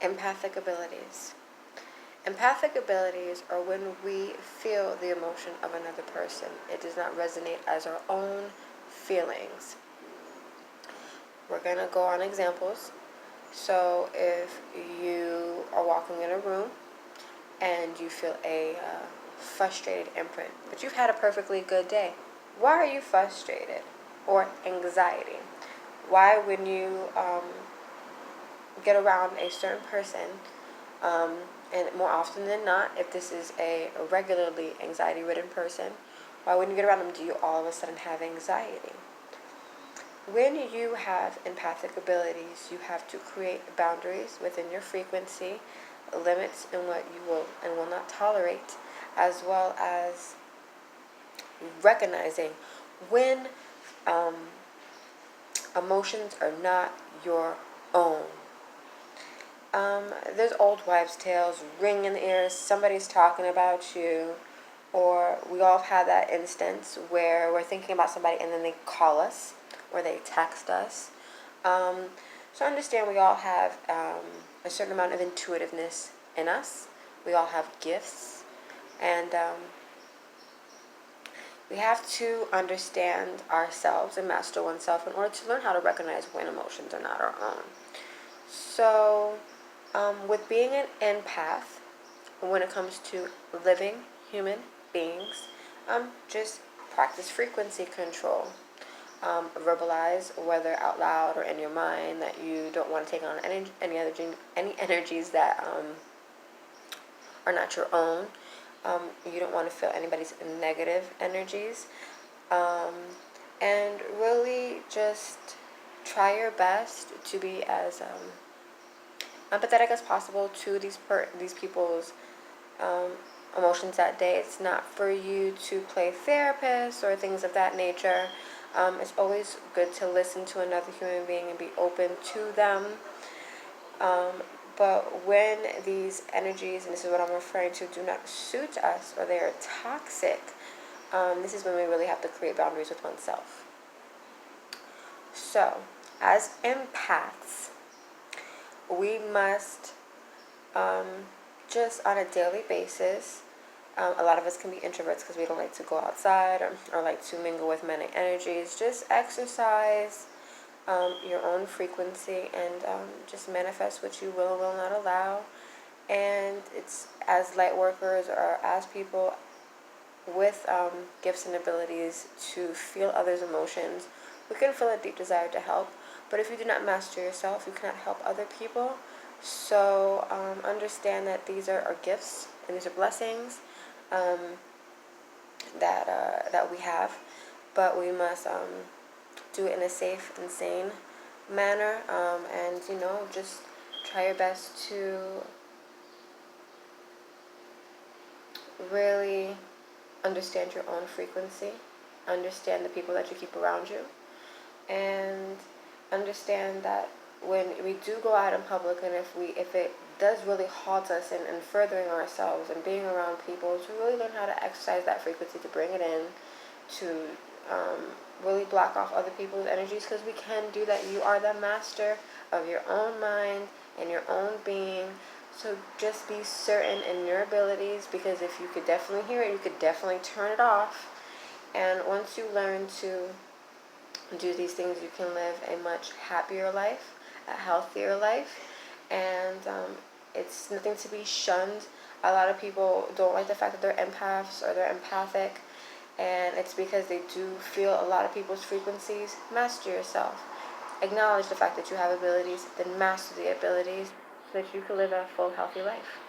Empathic abilities. Empathic abilities are when we feel the emotion of another person. It does not resonate as our own feelings. We're going to go on examples. So if you are walking in a room and you feel a frustrated imprint, but you've had a perfectly good day, why are you frustrated? Or anxiety. Why, when you get around a certain person, and more often than not, if this is a regularly anxiety-ridden person, why when you get around them do you all of a sudden have anxiety? When you have empathic abilities, you have to create boundaries within your frequency, limits in what you will and will not tolerate, as well as recognizing when emotions are not your own. There's old wives' tales, ring in the ears, somebody's talking about you, or we all have had that instance where we're thinking about somebody and then they call us or they text us. So understand we all have a certain amount of intuitiveness in us. We all have gifts, and we have to understand ourselves and master oneself in order to learn how to recognize when emotions are not our own. So, with being an empath, when it comes to living human beings, just practice frequency control. Verbalize, whether out loud or in your mind, that you don't want to take on any energies that are not your own. You don't want to feel anybody's negative energies, and really just try your best to be as empathetic as possible to these people's emotions that day. It's not for you to play therapist or things of that nature. It's always good to listen to another human being and be open to them. But when these energies, and this is what I'm referring to, do not suit us or they are toxic, this is when we really have to create boundaries with oneself. So, as empaths, we must just on a daily basis, a lot of us can be introverts because we don't like to go outside or like to mingle with many energies. Just exercise your own frequency and just manifest what you will and will not allow. And it's as light workers or as people with gifts and abilities to feel others' emotions, we can feel a deep desire to help. But if you do not master yourself, you cannot help other people. So understand that these are our gifts and these are blessings that we have, but we must do it in a safe and sane manner, and just try your best to really understand your own frequency, understand the people that you keep around you, and understand that when we do go out in public, and if it does really halt us in furthering ourselves and being around people, to really learn how to exercise that frequency, to bring it in, to really block off other people's energies, because we can do that. You are the master of your own mind and your own being. So just be certain in your abilities, because if you could definitely hear it, you could definitely turn it off. And once you learn to do these things, you can live a much happier life, a healthier life, and it's nothing to be shunned. A lot of people don't like the fact that they're empaths or they're empathic, and it's because they do feel a lot of people's frequencies. Master yourself. Acknowledge the fact that you have abilities, then master the abilities so that you can live a full, healthy life.